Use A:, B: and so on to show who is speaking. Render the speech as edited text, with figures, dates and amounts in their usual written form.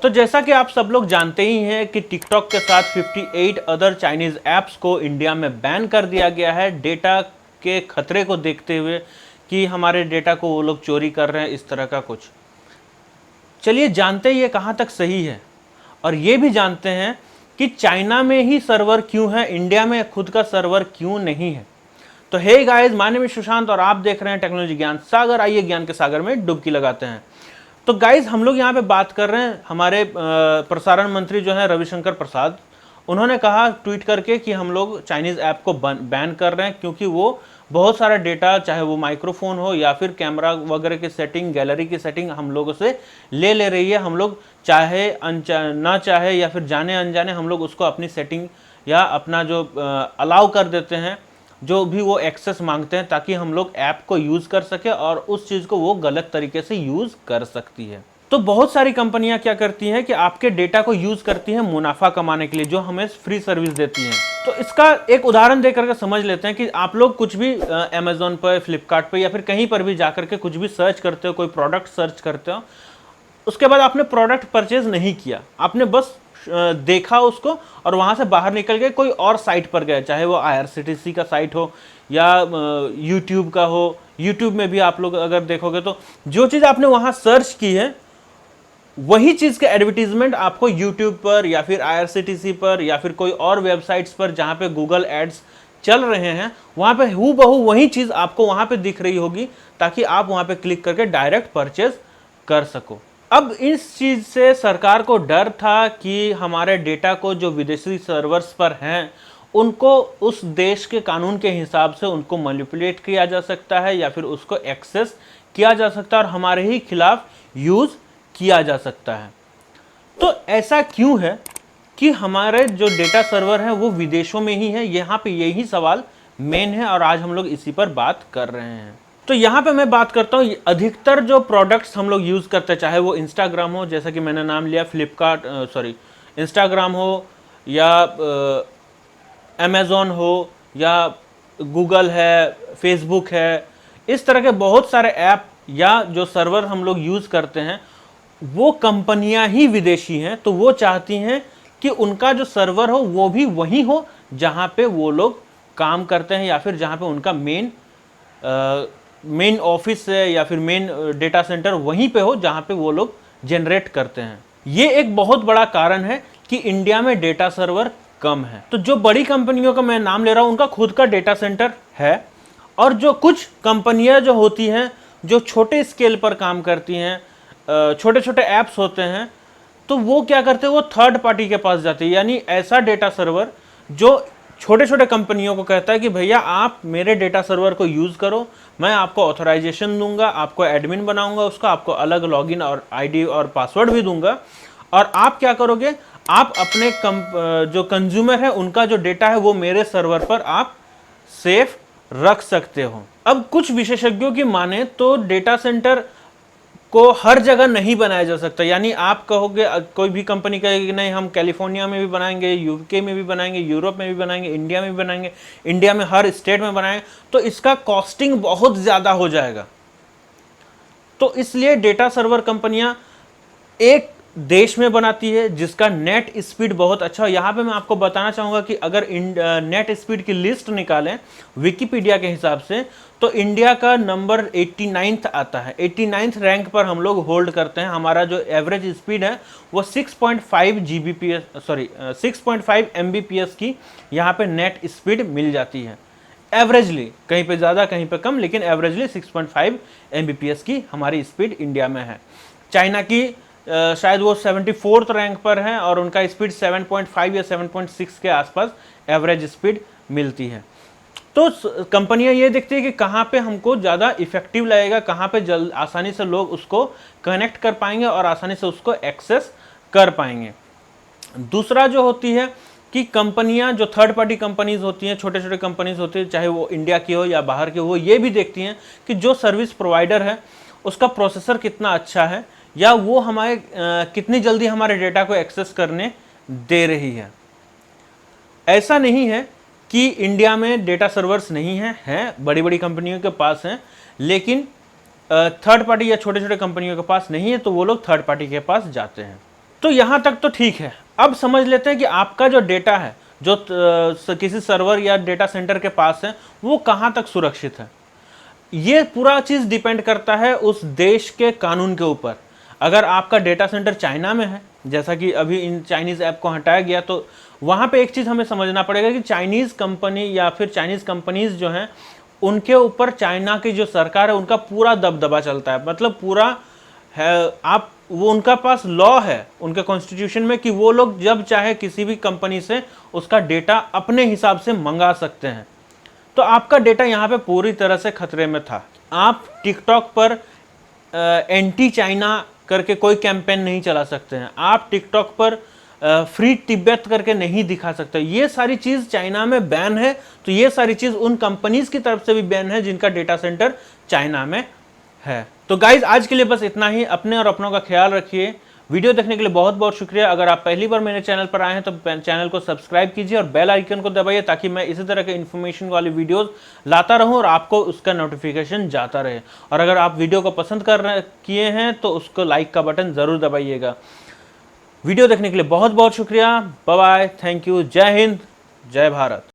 A: तो जैसा कि आप सब लोग जानते ही हैं कि टिकटॉक के साथ 58 अदर चाइनीज ऐप्स को इंडिया में बैन कर दिया गया है डेटा के खतरे को देखते हुए कि हमारे डेटा को वो लोग चोरी कर रहे हैं, इस तरह का कुछ। चलिए जानते हैं ये कहाँ तक सही है, और ये भी जानते हैं कि चाइना में ही सर्वर क्यों है, इंडिया में खुद का सर्वर क्यों नहीं है। तो hey guys, my name is Sushant और आप देख रहे हैं टेक्नोलॉजी ज्ञान सागर। आइए ज्ञान के सागर में डुबकी लगाते हैं। तो गाइस, हम लोग यहाँ पे बात कर रहे हैं, हमारे प्रसारण मंत्री जो है रविशंकर प्रसाद, उन्होंने कहा ट्वीट करके कि हम लोग चाइनीज़ ऐप को बैन कर रहे हैं क्योंकि वो बहुत सारा डेटा, चाहे वो माइक्रोफोन हो या फिर कैमरा वगैरह की सेटिंग, गैलरी की सेटिंग हम लोगों से ले रही है। हम लोग चाहे ना चाहे या फिर जाने अनजाने हम लोग उसको अपनी सेटिंग या अपना जो अलाउ कर देते हैं, जो भी वो एक्सेस मांगते हैं, ताकि हम लोग ऐप को यूज़ कर सके और उस चीज़ को वो गलत तरीके से यूज़ कर सकती है। तो बहुत सारी कंपनियां क्या करती हैं कि आपके डेटा को यूज़ करती हैं मुनाफा कमाने के लिए, जो हमें फ्री सर्विस देती हैं। तो इसका एक उदाहरण देकर के समझ लेते हैं कि आप लोग कुछ भी अमेज़ॉन पर, फ्लिपकार्ट पर या फिर कहीं पर भी जाकर के कुछ भी सर्च करते हो, कोई प्रोडक्ट सर्च करते हो, उसके बाद आपने प्रोडक्ट परचेज नहीं किया, आपने बस देखा उसको और वहां से बाहर निकल के कोई और साइट पर गए, चाहे वो IRCTC का साइट हो या यूट्यूब का हो। यूट्यूब में भी आप लोग अगर देखोगे तो जो चीज़ आपने वहां सर्च की है वही चीज़ के एडवर्टीजमेंट आपको यूट्यूब पर या फिर IRCTC पर या फिर कोई और वेबसाइट्स पर जहां पे गूगल एड्स चल रहे हैं, वहां पे हूबहू वही चीज़ आपको वहां पे दिख रही होगी, ताकि आप वहां पे क्लिक करके डायरेक्ट परचेज कर सको। अब इस चीज़ से सरकार को डर था कि हमारे डेटा को जो विदेशी सर्वर्स पर हैं उनको उस देश के कानून के हिसाब से उनको मैनिपुलेट किया जा सकता है या फिर उसको एक्सेस किया जा सकता है और हमारे ही खिलाफ यूज़ किया जा सकता है। तो ऐसा क्यों है कि हमारे जो डेटा सर्वर हैं वो विदेशों में ही है? यहाँ पे यही सवाल मेन है और आज हम लोग इसी पर बात कर रहे हैं। तो यहाँ पे मैं बात करता हूँ, अधिकतर जो प्रोडक्ट्स हम लोग यूज़ करते हैं, चाहे वो इंस्टाग्राम हो, जैसा कि मैंने नाम लिया इंस्टाग्राम हो या अमेज़ॉन हो या गूगल है, फेसबुक है, इस तरह के बहुत सारे ऐप या जो सर्वर हम लोग यूज़ करते हैं, वो कंपनियां ही विदेशी हैं। तो वो चाहती हैं कि उनका जो सर्वर हो वो भी वही हो जहाँ पे वो लोग काम करते हैं या फिर जहाँ पे उनका मेन ऑफिस है या फिर मेन डेटा सेंटर वहीं पे हो जहाँ पे वो लोग जनरेट करते हैं। ये एक बहुत बड़ा कारण है कि इंडिया में डेटा सर्वर कम है। तो जो बड़ी कंपनियों का मैं नाम ले रहा हूँ उनका खुद का डेटा सेंटर है, और जो कुछ कंपनियां जो होती हैं जो छोटे स्केल पर काम करती हैं, छोटे छोटे ऐप्स होते हैं, तो वो क्या करते हैं, वो थर्ड पार्टी के पास जाते हैं। यानी ऐसा डेटा सर्वर जो छोटे छोटे कंपनियों को कहता है कि भैया आप मेरे डेटा सर्वर को यूज़ करो, मैं आपको ऑथराइजेशन दूंगा, आपको एडमिन बनाऊंगा उसका, आपको अलग लॉगिन और आईडी और पासवर्ड भी दूंगा, और आप क्या करोगे, आप अपने जो कंज्यूमर है उनका जो डेटा है वो मेरे सर्वर पर आप सेफ रख सकते हो। अब कुछ विशेषज्ञों की माने तो डेटा सेंटर को हर जगह नहीं बनाया जा सकता। यानी आप कहोगे, कोई भी कंपनी कहेगी कि नहीं हम कैलिफोर्निया में भी बनाएंगे, यूके में भी बनाएंगे, यूरोप में भी बनाएंगे, इंडिया में भी बनाएंगे, इंडिया में हर स्टेट में बनाएंगे, तो इसका कॉस्टिंग बहुत ज़्यादा हो जाएगा। तो इसलिए डेटा सर्वर कंपनियां एक देश में बनाती है जिसका नेट स्पीड बहुत अच्छा हो। यहाँ पे मैं आपको बताना चाहूँगा कि अगर नेट स्पीड की लिस्ट निकालें विकिपीडिया के हिसाब से, तो इंडिया का नंबर 89th आता है। 89th रैंक पर हम लोग होल्ड करते हैं। हमारा जो एवरेज स्पीड है वो 6.5 Mbps की यहाँ पे नेट स्पीड मिल जाती है एवरेजली, कहीं पे ज़्यादा कहीं पे कम, लेकिन एवरेजली 6.5 Mbps की हमारी स्पीड इंडिया में है। चाइना की शायद वो 74th रैंक पर है और उनका स्पीड 7.5 या 7.6 के आसपास एवरेज स्पीड मिलती है। तो कंपनियां ये देखती है कि कहाँ पे हमको ज़्यादा इफेक्टिव लगेगा, कहाँ पे आसानी से लोग उसको कनेक्ट कर पाएंगे और आसानी से उसको एक्सेस कर पाएंगे। दूसरा जो होती है कि कंपनियां, जो थर्ड पार्टी कंपनीज होती हैं, छोटे छोटे कंपनीज होती हैं, चाहे वो इंडिया की हो या बाहर की हो, वो ये भी देखती हैं कि जो सर्विस प्रोवाइडर है उसका प्रोसेसर कितना अच्छा है या वो हमारे कितनी जल्दी हमारे डेटा को एक्सेस करने दे रही है। ऐसा नहीं है कि इंडिया में डेटा सर्वर्स नहीं हैं, बड़ी बड़ी कंपनियों के पास हैं, लेकिन थर्ड पार्टी या छोटे छोटे कंपनियों के पास नहीं है, तो वो लोग थर्ड पार्टी के पास जाते हैं। तो यहाँ तक तो ठीक है। अब समझ लेते हैं कि आपका जो डेटा है जो किसी सर्वर या डेटा सेंटर के पास है वो कहाँ तक सुरक्षित है। ये पूरा चीज़ डिपेंड करता है उस देश के कानून के ऊपर। अगर आपका डेटा सेंटर चाइना में है, जैसा कि अभी इन चाइनीज़ ऐप को हटाया गया, तो वहाँ पे एक चीज़ हमें समझना पड़ेगा कि चाइनीज़ कंपनी या फिर चाइनीज़ कंपनीज जो हैं उनके ऊपर चाइना की जो सरकार है उनका पूरा दबदबा चलता है। मतलब पूरा है, आप वो उनका पास लॉ है उनके कॉन्स्टिट्यूशन में कि वो लोग जब चाहे किसी भी कंपनी से उसका डेटा अपने हिसाब से मंगा सकते हैं। तो आपका डेटा यहाँ पे पूरी तरह से खतरे में था। आप टिकटॉक पर एंटी चाइना करके कोई कैंपेन नहीं चला सकते हैं। आप टिकटॉक पर फ्री तिब्बत करके नहीं दिखा सकते। ये सारी चीज़ चाइना में बैन है। तो ये सारी चीज़ उन कंपनीज की तरफ से भी बैन है जिनका डेटा सेंटर चाइना में है। तो गाइज आज के लिए बस इतना ही। अपने और अपनों का ख्याल रखिए। वीडियो देखने के लिए बहुत बहुत शुक्रिया। अगर आप पहली बार मेरे चैनल पर आए हैं तो चैनल को सब्सक्राइब कीजिए और बेल आइकन को दबाइए ताकि मैं इसी तरह के इन्फॉर्मेशन वाली वीडियोस लाता रहूं और आपको उसका नोटिफिकेशन जाता रहे। और अगर आप वीडियो को पसंद किए हैं तो उसको लाइक का बटन ज़रूर दबाइएगा। वीडियो देखने के लिए बहुत बहुत शुक्रिया। बाय बाय, थैंक यू, जय हिंद, जय भारत।